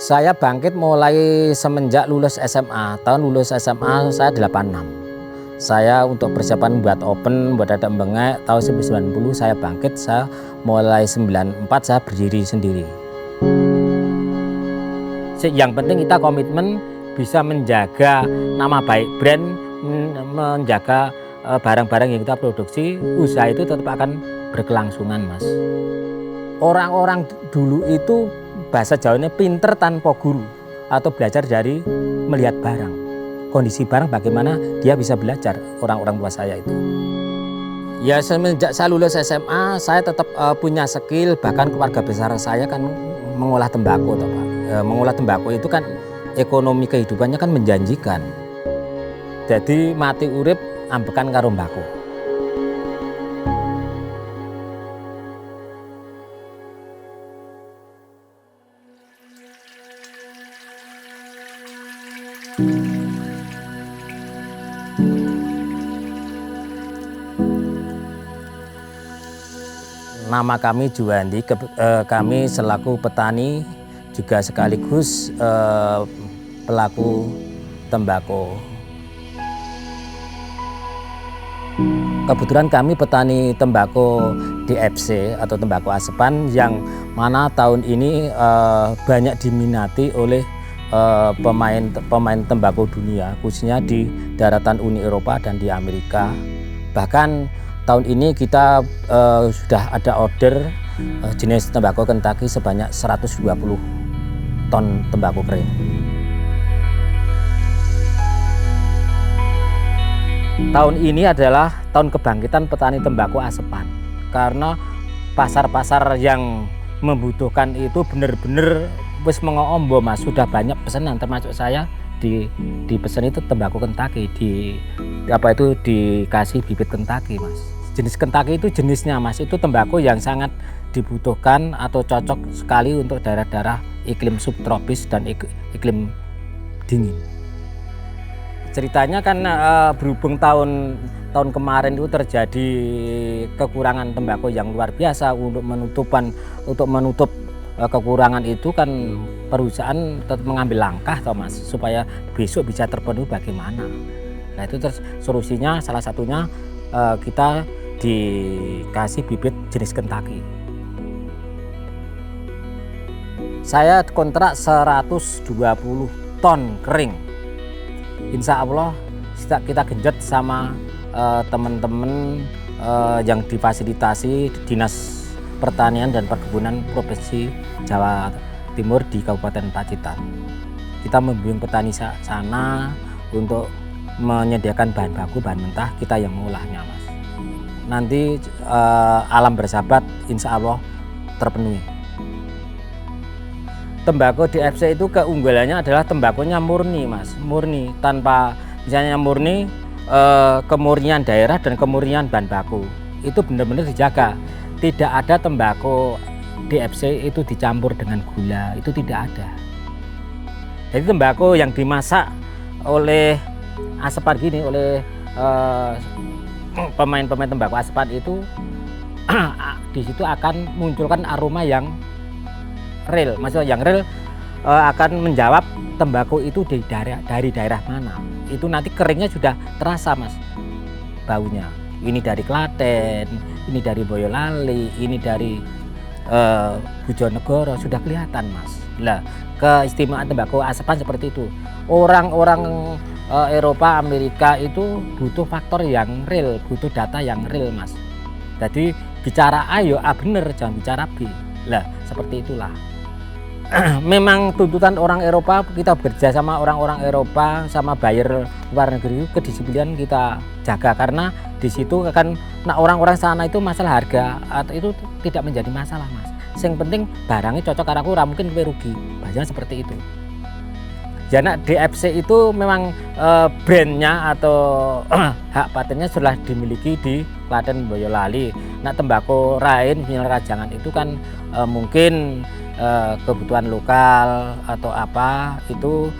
Saya bangkit mulai semenjak lulus SMA. Tahun lulus SMA saya 86. Saya untuk persiapan buat open, buat ada bengek, tahun 90 saya bangkit, saya mulai 94 saya berdiri sendiri. Yang penting kita komitmen bisa menjaga nama baik brand, menjaga barang-barang yang kita produksi, usaha itu tetap akan berkelangsungan, Mas. Orang-orang dulu itu bahasa Jawanya pinter tanpa guru atau belajar dari melihat barang. Kondisi barang bagaimana dia bisa belajar, orang-orang tua saya itu. Ya semenjak saya lulus SMA saya tetap punya skill, bahkan keluarga besar saya kan mengolah tembakau toh, Pak. Mengolah tembakau itu kan ekonomi kehidupannya kan menjanjikan. Jadi mati urip ambekan karo mbako. Nama kami Juwandi, kami selaku petani juga sekaligus pelaku tembakau. Kebetulan kami petani tembakau DFC atau tembakau asepan yang mana tahun ini banyak diminati oleh pemain tembakau dunia, khususnya di daratan Uni Eropa dan di Amerika. Bahkan tahun ini kita sudah ada order jenis tembakau Kentucky sebanyak 120 ton tembakau kering. Tahun ini adalah tahun kebangkitan petani tembakau asepan, karena pasar-pasar yang membutuhkan itu benar-benar wis mengoombo, Mas. Sudah banyak pesanan, termasuk saya dipesan itu tembakau Kentucky, dikasih bibit Kentucky, Mas. Jenis Kentucky itu jenisnya, Mas, itu tembakau yang sangat dibutuhkan atau cocok sekali untuk daerah-daerah iklim subtropis dan iklim dingin. Ceritanya kan berhubung tahun kemarin itu terjadi kekurangan tembakau yang luar biasa, untuk menutup kekurangan itu kan perusahaan tetap mengambil langkah toh, Mas, supaya besok bisa terpenuhi bagaimana. Nah itu solusinya salah satunya kita dikasih bibit jenis Kentucky. Saya kontrak 120 ton kering. Insya Allah kita genjot sama teman-teman yang difasilitasi Dinas Pertanian dan Perkebunan Provinsi Jawa Timur di Kabupaten Pacitan. Kita membimbing petani sana untuk menyediakan bahan baku, bahan mentah, kita yang mengolahnya, Mas. Nanti alam bersahabat insya Allah terpenuhi. Tembakau DFC itu keunggulannya adalah tembakonya murni, Mas, murni, tanpa misalnya murni kemurnian daerah dan kemurnian bahan baku itu benar-benar dijaga. Tidak ada tembakau DFC itu dicampur dengan gula, itu tidak ada. Jadi tembakau yang dimasak oleh asepan gini, oleh pemain-pemain tembakau asepan itu di situ akan munculkan aroma yang real, maksudnya yang real akan menjawab tembakau itu dari daerah mana. Itu nanti keringnya sudah terasa, Mas, baunya. Ini dari Klaten, ini dari Boyolali, ini dari Bojonegoro, sudah kelihatan, Mas. Lah, keistimewaan tembakau asepan seperti itu. Orang-orang Eropa, Amerika itu butuh faktor yang real, butuh data yang real, Mas. Jadi bicara A yo A bener, jangan bicara B. Lah, seperti itulah. Memang tuntutan orang Eropa, kita bekerja sama orang-orang Eropa, sama buyer luar negeri, kedisiplinan kita jaga, karena di situ kan orang-orang sana itu masalah harga atau itu tidak menjadi masalah, Mas. Yang penting barangnya cocok karo aku, ora mungkin kowe rugi. Bahasanya seperti itu. Jana DFC itu memang brandnya atau hak patennya sudah dimiliki di Klaten, Boyolali. Nah tembakau lain mineral Rajangan itu kan mungkin kebutuhan lokal atau apa itu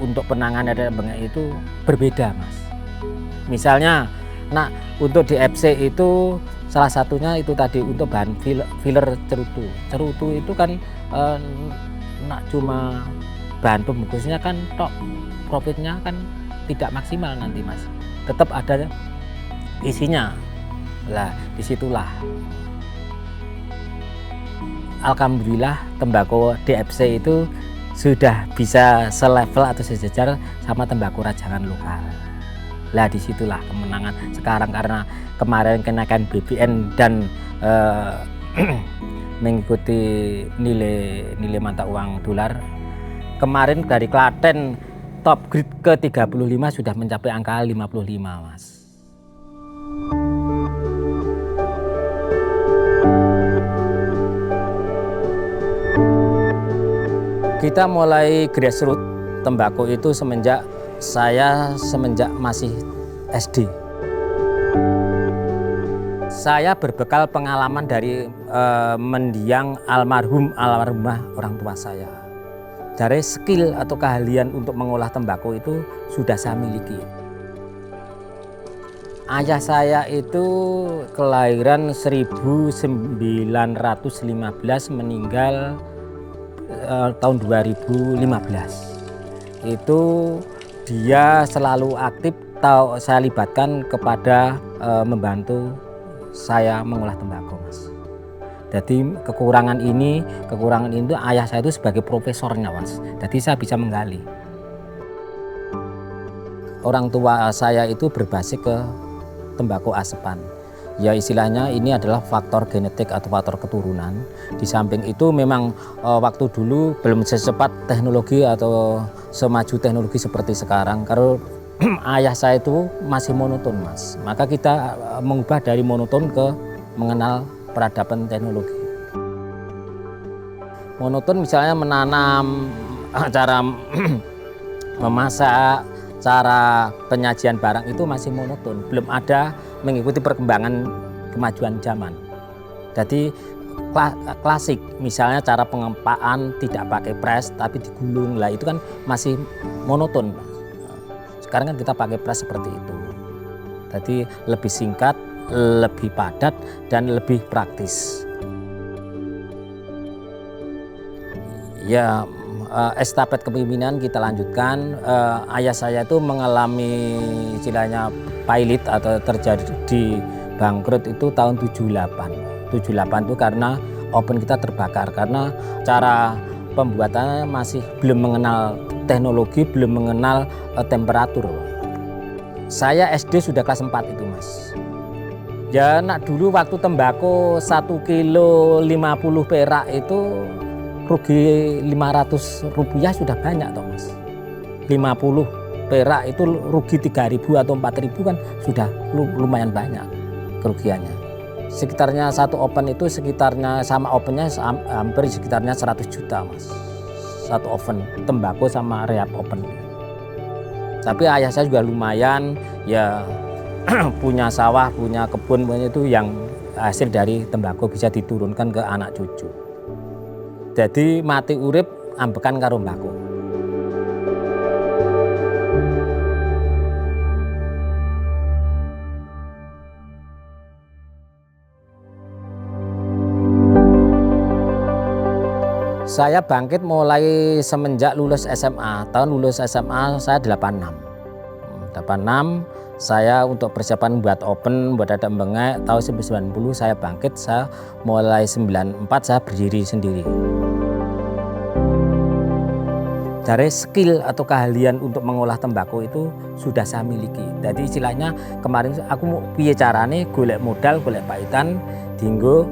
untuk penanganan dan bengek itu berbeda, Mas. Misalnya, nah untuk DFC itu salah satunya itu tadi untuk bahan filler cerutu. Cerutu itu kan nak cuma bahan pembungkusnya kan tok, profitnya kan tidak maksimal nanti Mas. Tetap ada isinya. Lah disitulah alhamdulillah tembakau DFC itu sudah bisa selevel atau sejajar sama tembakau rajangan lokal. Lah disitulah kemenangan sekarang, karena kemarin kenaikan BBM dan mengikuti nilai mata uang dolar. Kemarin dari Klaten top grade ke 35 sudah mencapai angka 55 Mas. Kita mulai grassroots tembakau itu semenjak masih SD. Saya berbekal pengalaman dari mendiang almarhumah orang tua saya. Dari skill atau keahlian untuk mengolah tembakau itu sudah saya miliki. Ayah saya itu kelahiran 1915, meninggal tahun 2015. Itu dia selalu aktif, saya libatkan kepada membantu saya mengolah tembakau Mas. Jadi kekurangan ini ayah saya itu sebagai profesornya Mas. Jadi saya bisa menggali. Orang tua saya itu berbasis ke tembakau asepan. Ya istilahnya ini adalah faktor genetik atau faktor keturunan. Di samping itu memang waktu dulu belum secepat teknologi atau semaju teknologi seperti sekarang. Kalau ayah saya itu masih monoton Mas. Maka kita mengubah dari monoton ke mengenal peradaban teknologi. Monoton misalnya menanam, cara memasak, cara penyajian barang itu masih monoton, belum ada mengikuti perkembangan kemajuan zaman. Jadi klasik, misalnya cara pengempaan tidak pakai pres tapi digulung, lah itu kan masih monoton. Sekarang kan kita pakai pres seperti itu. Jadi lebih singkat, lebih padat dan lebih praktis. Ya, estafet kepemimpinan kita lanjutkan. Ayah saya itu mengalami istilahnya pilot atau terjadi bangkrut itu tahun 78. 78 itu karena oven kita terbakar, karena cara pembuatannya masih belum mengenal teknologi, belum mengenal temperatur. Saya SD sudah kelas 4 itu Mas. Ya nak dulu waktu tembakau 1 kilo 50 perak itu rugi 500 rupiah sudah banyak toh Mas. 50 perak itu rugi 3.000 atau 4.000 kan sudah lumayan banyak kerugiannya. Sekitarnya satu oven itu sekitarnya sama ovennya hampir sekitarnya 100 juta Mas. Satu oven tembakau sama rehab oven. Tapi ayah saya juga lumayan ya punya sawah, punya kebun, punya itu yang hasil dari tembakau bisa diturunkan ke anak cucu. Jadi mati urip ambekan karo mbako. Saya bangkit mulai semenjak lulus SMA. Tahun lulus SMA saya 86. 86 saya untuk persiapan buat open, buat ada bengek. Tahun 90 saya bangkit, saya mulai 94 saya berdiri sendiri. Dari skill atau keahlian untuk mengolah tembakau itu sudah saya miliki. Jadi istilahnya kemarin aku mau piye carane golek modal, golek pahitan, dinggo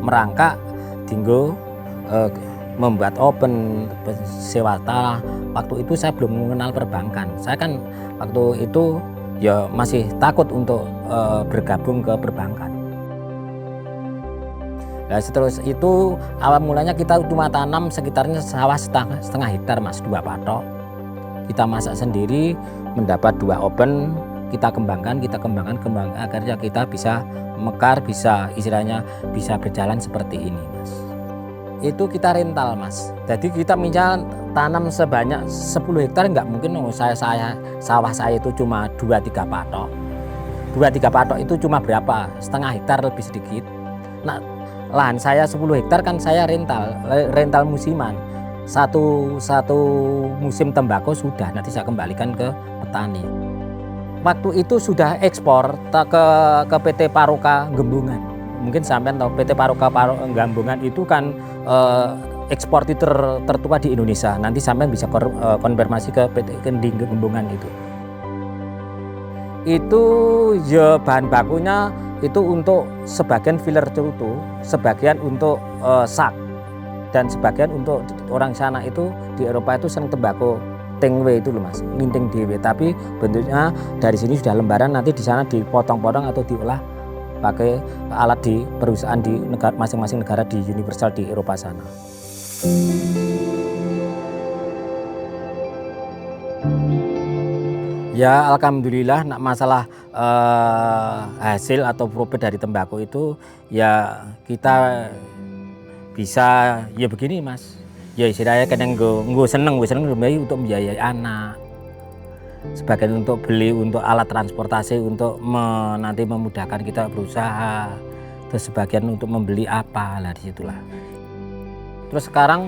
merangkak, dinggo membuat open, sewa tanah. Waktu itu saya belum mengenal perbankan. Saya kan waktu itu ya masih takut untuk bergabung ke perbankan. Nah, seterus itu awal mulanya kita cuma tanam sekitarnya sawah setengah hektar Mas, 2 patok. Kita masak sendiri, mendapat 2 oven, kita kembangkan agar kita bisa mekar, bisa istilahnya bisa berjalan seperti ini Mas. Itu kita rental Mas. Jadi kita misal tanam sebanyak 10 hektar nggak mungkin sawah saya itu cuma 2-3 patok. 2-3 patok itu cuma berapa? Setengah hektar lebih sedikit. Nah, lahan saya 10 hektar kan saya rental musiman. Satu musim tembakau sudah nanti saya kembalikan ke petani. Waktu itu sudah ekspor ke PT Paroka Gembungan. Mungkin sampean tahu PT Paroka Gembungan itu kan eksportir tertua di Indonesia. Nanti sampean bisa konfirmasi ke PT Gembungan itu. Itu ya bahan bakunya itu untuk sebagian filler cerutu, sebagian untuk sak, dan sebagian untuk orang sana itu di Eropa itu seneng tembakau tengwe itu loh Mas, nginting dewe, tapi bentuknya dari sini sudah lembaran, nanti di sana dipotong-potong atau diolah pakai alat di perusahaan di masing-masing negara di Universal di Eropa sana. Ya alhamdulillah nak masalah hasil atau profit dari tembakau itu ya kita bisa ya begini Mas. Ya istilahnya kadang gue seneng untuk membiayai anak. Sebagian untuk beli untuk alat transportasi untuk nanti memudahkan kita berusaha. Terus sebagian untuk membeli apa lah disitulah. Terus sekarang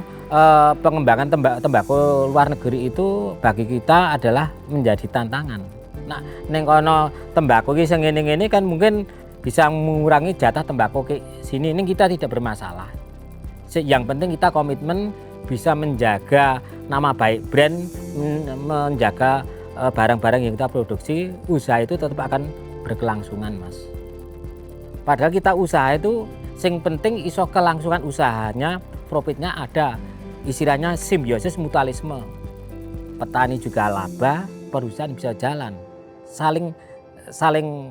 pengembangan tembakau luar negeri itu bagi kita adalah menjadi tantangan. Nah, neng kono tembakau ki sing ngene-ngene kan mungkin bisa mengurangi jatah tembakau ke sini. Ini kita tidak bermasalah. Yang penting kita komitmen bisa menjaga nama baik brand, menjaga barang-barang yang kita produksi, usaha itu tetap akan berkelangsungan Mas. Padahal kita usaha itu sing penting iso kelangsungan usahanya, profitnya ada, istilahnya simbiosis mutualisme. Petani juga laba, perusahaan bisa jalan, saling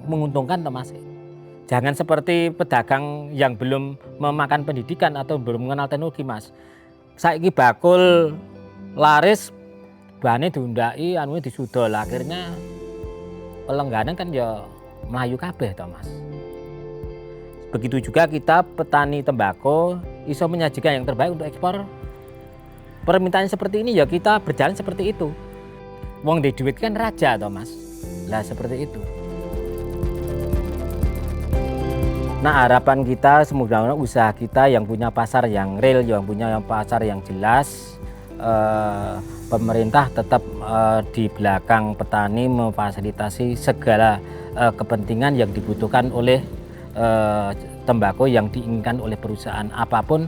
menguntungkan toh Mas. Jangan seperti pedagang yang belum memakan pendidikan atau belum mengenal teknologi Mas. Saiki bakul laris, bahannya diundai, anunya disudol, akhirnya pelengganan kan ya melayu kabeh toh Mas. Begitu juga kita petani tembakau iso menyajikan yang terbaik untuk ekspor. Permintaan seperti ini ya kita berjalan seperti itu. Wong di duit kan raja toh Mas. Lah seperti itu. Nah harapan kita semoga usaha kita yang punya pasar yang real, yang punya pasar yang jelas, pemerintah tetap di belakang petani memfasilitasi segala kepentingan yang dibutuhkan oleh tembakau yang diinginkan oleh perusahaan apapun.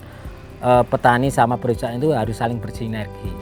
Petani sama perusahaan itu harus saling bersinergi.